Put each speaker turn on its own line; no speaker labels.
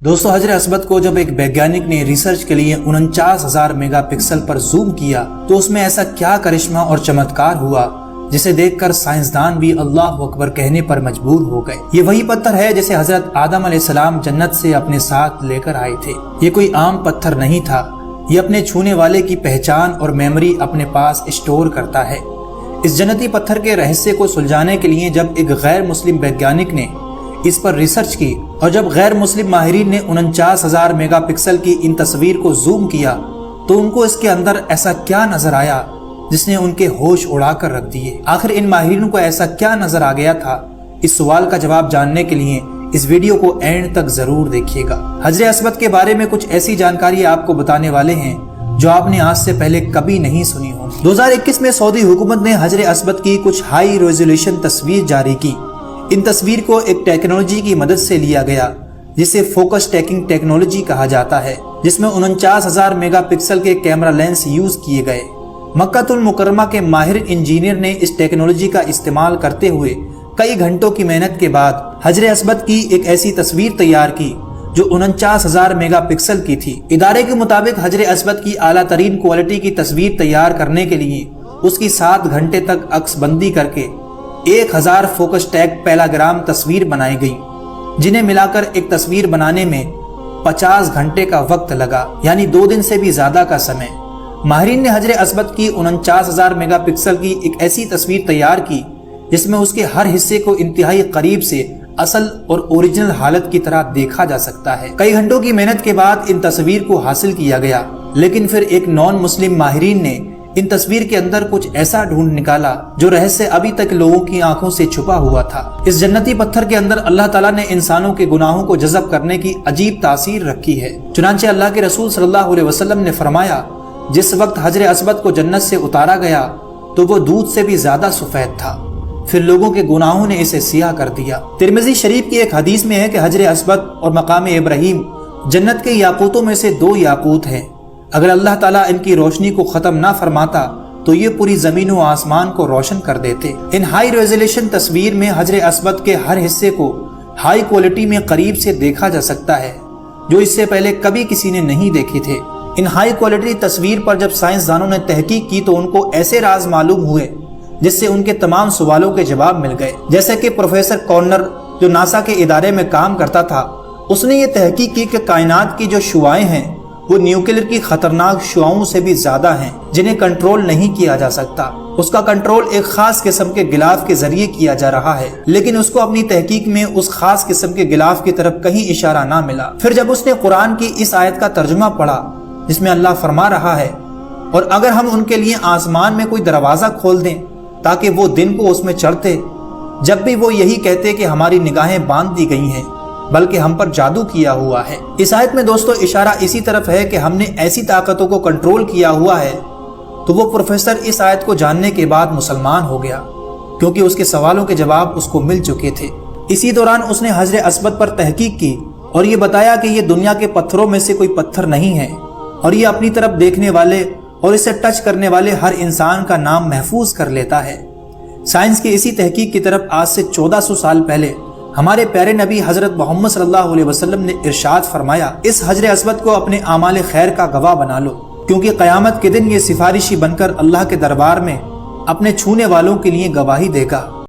दोस्तों, हजरत असबद को जब एक वैज्ञानिक ने रिसर्च के लिए 49,000 मेगापिक्सल पर जूम किया तो उसमें ऐसा क्या करिश्मा और चमत्कार हुआ जिसे देखकर साइंसदान भी अल्लाह अकबर कहने पर मजबूर हो गए। ये वही पत्थर है जिसे हजरत आदम अलैहिस्सलाम जन्नत से अपने साथ लेकर आए थे। ये कोई आम पत्थर नहीं था, ये अपने छूने वाले की पहचान और मेमोरी अपने पास स्टोर करता है। इस जन्नती पत्थर के रहस्य को सुलझाने के लिए जब एक गैर मुस्लिम वैज्ञानिक ने इस पर रिसर्च की और जब गैर मुस्लिम माहिरीन ने 49,000 मेगापिक्सल की इन तस्वीर को जूम किया तो उनको इसके अंदर ऐसा क्या नजर आया जिसने उनके होश उड़ा कर रख दिए। आखिर इन माहिरीन को ऐसा क्या नजर आ गया था? इस सवाल का जवाब जानने के लिए इस वीडियो को एंड तक जरूर देखिएगा। हजरत असबद के बारे में कुछ ऐसी जानकारी आपको बताने वाले हैं जो आपने आज से पहले कभी नहीं सुनी हो। 2021 में सऊदी हुकूमत ने हजरत असबद की कुछ हाई रेजोल्यूशन तस्वीर जारी की। इन तस्वीर को एक टेक्नोलॉजी की मदद से लिया गया जिसे फोकस टैकिंग टेक्नोलॉजी कहा जाता है, जिसमें 49,000 मेगापिक्सल के कैमरा लेंस यूज किए गए। मक्कातुल मुकर्रमा के माहिर इंजीनियर ने इस टेक्नोलॉजी का इस्तेमाल करते हुए कई घंटों की मेहनत के बाद हजरत असबद की एक ऐसी तस्वीर तैयार की जो 49,000 मेगापिक्सल की थी। इदारे के मुताबिक हजरत असबद की आला तरीन क्वालिटी की तस्वीर तैयार करने के लिए उसकी 7 घंटे तक अक्सबंदी करके 1000 फोकस टैग पैलाग्राम तस्वीर बनाई गई, जिन्हें मिलाकर एक तस्वीर बनाने में 50 घंटे का वक्त लगा, यानी 2 दिन से भी ज्यादा का समय। माहिरीन ने हजरत असबद की 49,000 मेगापिक्सल की एक ऐसी तस्वीर तैयार की जिसमें उसके हर हिस्से को इंतहाई करीब से असल और ओरिजिनल हालत की तरह देखा जा सकता है। कई घंटों की मेहनत के बाद इन तस्वीर को हासिल किया गया, लेकिन फिर एक नॉन मुस्लिम माहिरीन ने इन तस्वीर के अंदर कुछ ऐसा ढूंढ निकाला जो रहस्य अभी तक लोगों की आंखों से छुपा हुआ था। इस जन्नती पत्थर के अंदर अल्लाह ताला ने इंसानों के गुनाहों को जज़ब करने की अजीब तासीर रखी है। चुनांचे अल्लाह के रसूल सल्लल्लाहु अलैहि वसल्लम ने फरमाया, जिस वक्त हजरत असबद को जन्नत से उतारा गया तो वो दूध से भी ज्यादा सफेद था, फिर लोगों के गुनाहों ने इसे सियाह कर दिया। तिरमिज़ी शरीफ की एक हदीस में है कि हजरत असबद और मकाम इब्राहिम जन्नत के याकूतों में से 2 याकूत हैं। अगर अल्लाह ताला इनकी रोशनी को खत्म ना फरमाता तो ये पूरी जमीन व आसमान को रोशन कर देते। इन हाई रेजोल्यूशन तस्वीर में हजरत असबद के हर हिस्से को हाई क्वालिटी में करीब से देखा जा सकता है, जो इससे पहले कभी किसी ने नहीं देखी थे। इन हाई क्वालिटी तस्वीर पर जब साइंसदानों ने तहकीक की तो उनको ऐसे राज मालूम हुए जिससे उनके तमाम सवालों के जवाब मिल गए। जैसे कि प्रोफेसर कॉर्नर, जो नासा के इदारे में काम करता था, उसने ये तहकीक की कि कायनात की जो शुआएं हैं वो न्यूक्लियर की खतरनाक शुआओं से भी ज्यादा हैं, जिन्हें कंट्रोल नहीं किया जा सकता। उसका कंट्रोल एक खास किस्म के गिलाफ के जरिए किया जा रहा है, लेकिन उसको अपनी तहकीक में उस खास किस्म के गिलाफ की तरफ कहीं इशारा ना मिला। फिर जब उसने कुरान की इस आयत का तर्जुमा पढ़ा जिसमें अल्लाह फरमा रहा है, और अगर हम उनके लिए आसमान में कोई दरवाजा खोल दें ताकि वो दिन को उसमें चढ़ते, जब भी वो यही कहते कि हमारी निगाहें बांध दी गई हैं बल्कि हम पर जादू किया हुआ है। इस आयत में दोस्तों इशारा इसी तरफ है कि हमने ऐसी ताकतों को कंट्रोल किया हुआ है। तो वो प्रोफेसर इस आयत को जानने के बाद मुसलमान हो गया, क्योंकि उसके सवालों के जवाब उसको मिल चुके थे। इसी दौरान उसने हजरत असबद पर तहकीक की और ये बताया कि ये दुनिया के पत्थरों में से कोई पत्थर नहीं है, और ये अपनी तरफ देखने वाले और इसे टच करने वाले हर इंसान का नाम महफूज कर लेता है। साइंस की इसी तहकीक की तरफ आज से 1400 साल पहले हमारे प्यारे नबी हजरत मोहम्मद सल्लल्लाहु अलैहि वसल्लम ने इरशाद फरमाया, इस हजरत असबद को अपने आमाल खैर का गवाह बना लो, क्योंकि क़यामत के दिन ये सिफारिशी बनकर अल्लाह के दरबार में अपने छूने वालों के लिए गवाही देगा।